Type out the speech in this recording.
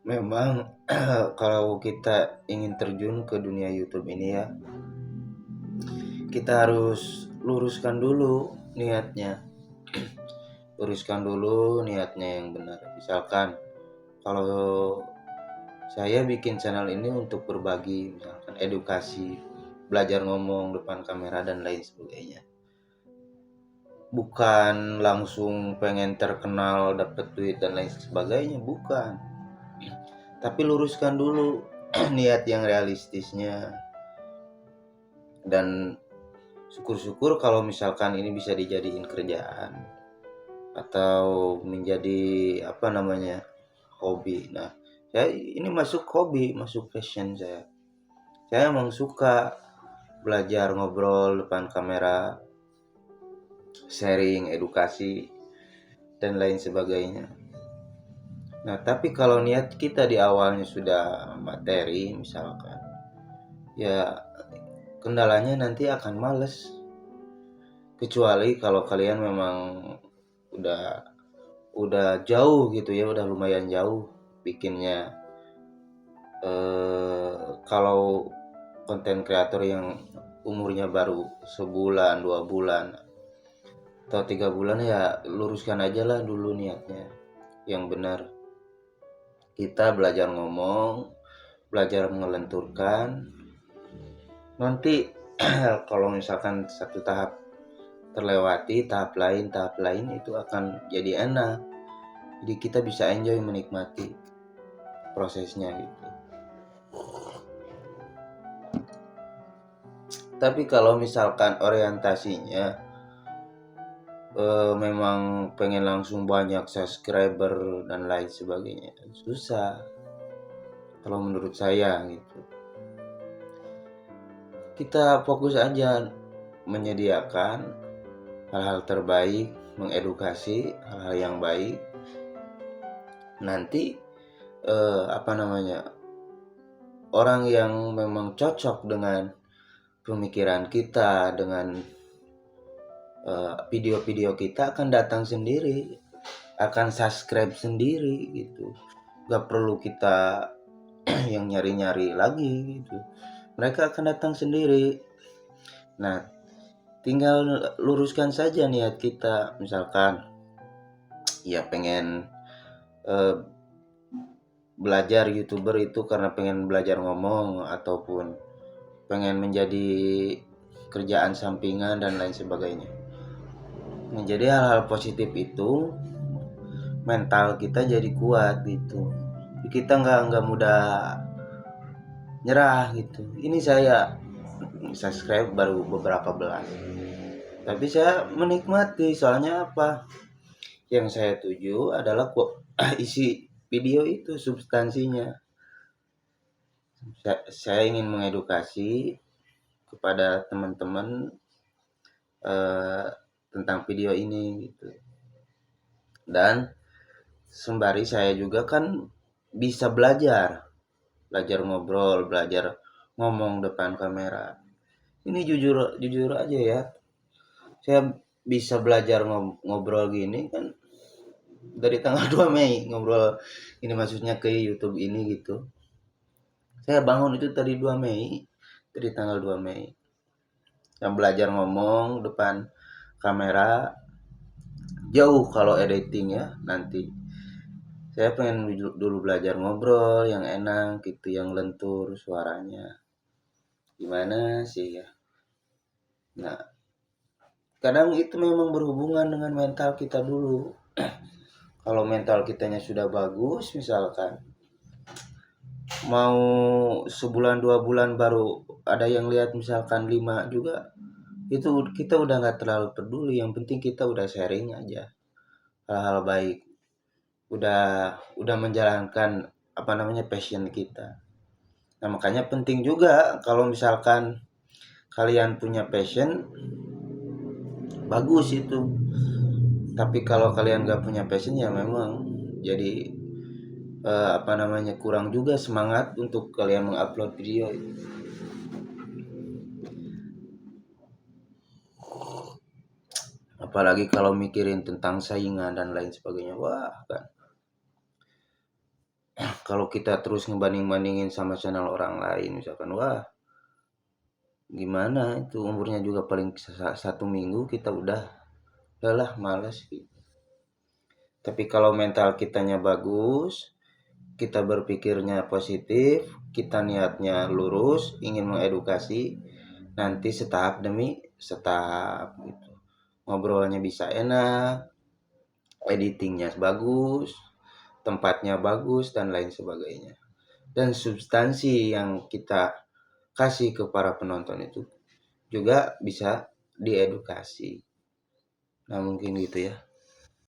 Memang kalau kita ingin terjun ke dunia YouTube ini ya, kita harus luruskan dulu niatnya. Luruskan dulu niatnya yang benar. Misalkan kalau saya bikin channel ini untuk berbagi, misalkan edukasi, belajar ngomong depan kamera dan lain sebagainya. Bukan langsung pengen terkenal, dapat duit dan lain sebagainya, bukan. Tapi luruskan dulu niat yang realistisnya, dan syukur-syukur kalau misalkan ini bisa dijadiin kerjaan atau menjadi hobi. Nah, saya ini masuk hobi, masuk passion saya. Saya emang suka belajar ngobrol depan kamera, sharing, edukasi dan lain sebagainya. Nah, tapi kalau niat kita di awalnya sudah materi misalkan, ya kendalanya nanti akan males. Kecuali kalau kalian memang udah jauh gitu ya, udah lumayan jauh bikinnya. Kalau konten kreator yang umurnya baru sebulan, 2 bulan, atau 3 bulan, ya luruskan aja lah dulu niatnya yang benar. Kita belajar ngomong, belajar mengelenturkan. Nanti kalau misalkan satu tahap terlewati, tahap lain itu akan jadi enak. Jadi kita bisa enjoy menikmati prosesnya gitu. Tapi kalau misalkan orientasinya memang pengen langsung banyak subscriber dan lain sebagainya, susah kalau menurut saya gitu. Kita fokus aja menyediakan hal-hal terbaik, mengedukasi hal-hal yang baik. Nanti orang yang memang cocok dengan pemikiran kita, dengan video-video kita akan datang sendiri, akan subscribe sendiri gitu. Gak perlu kita yang nyari-nyari lagi gitu. Mereka akan datang sendiri. Nah, tinggal luruskan saja niat kita. Misalkan ya pengen belajar YouTuber itu karena pengen belajar ngomong, ataupun pengen menjadi kerjaan sampingan dan lain sebagainya. Nah, jadi hal-hal positif itu mental kita jadi kuat gitu. Kita nggak mudah nyerah gitu. Ini saya subscribe baru beberapa belas, tapi saya menikmati. Soalnya apa? Yang saya tuju adalah isi video itu, substansinya. Saya ingin mengedukasi kepada teman-teman eh, tentang video ini gitu. Dan sembari saya juga kan bisa belajar ngobrol, belajar ngomong depan kamera. Ini jujur jujur aja ya, saya bisa belajar ngobrol gini kan dari tanggal 2 Mei ngobrol ini, maksudnya ke YouTube ini gitu. Saya bangun itu tadi 2 Mei, dari tanggal 2 Mei. Yang belajar ngomong depan kamera, jauh kalau editing ya nanti. Saya pengen dulu belajar ngobrol yang enak gitu, yang lentur suaranya. Gimana sih ya? Nah, kadang itu memang berhubungan dengan mental kita dulu. Kalau mental kitanya sudah bagus, misalkan mau sebulan 2 bulan baru ada yang lihat, misalkan 5 juga, itu kita udah nggak terlalu peduli. Yang penting kita udah sharing aja hal-hal baik, udah menjalankan passion kita. Nah, makanya penting juga kalau misalkan kalian punya passion, bagus itu. Tapi kalau kalian nggak punya passion, ya memang jadi kurang juga semangat untuk kalian mengupload video. Apalagi kalau mikirin tentang saingan dan lain sebagainya, wah kan. kalau kita terus ngebanding-bandingin sama channel orang lain misalkan, wah gimana itu umurnya juga paling 1 minggu kita udahlah malas gitu. Tapi kalau mental kitanya bagus, kita berpikirnya positif, kita niatnya lurus, ingin mengedukasi, nanti setahap demi setahap gitu. Ngobrolnya bisa enak, editingnya bagus, tempatnya bagus, dan lain sebagainya. Dan substansi yang kita kasih ke para penonton itu juga bisa diedukasi. Nah mungkin gitu ya.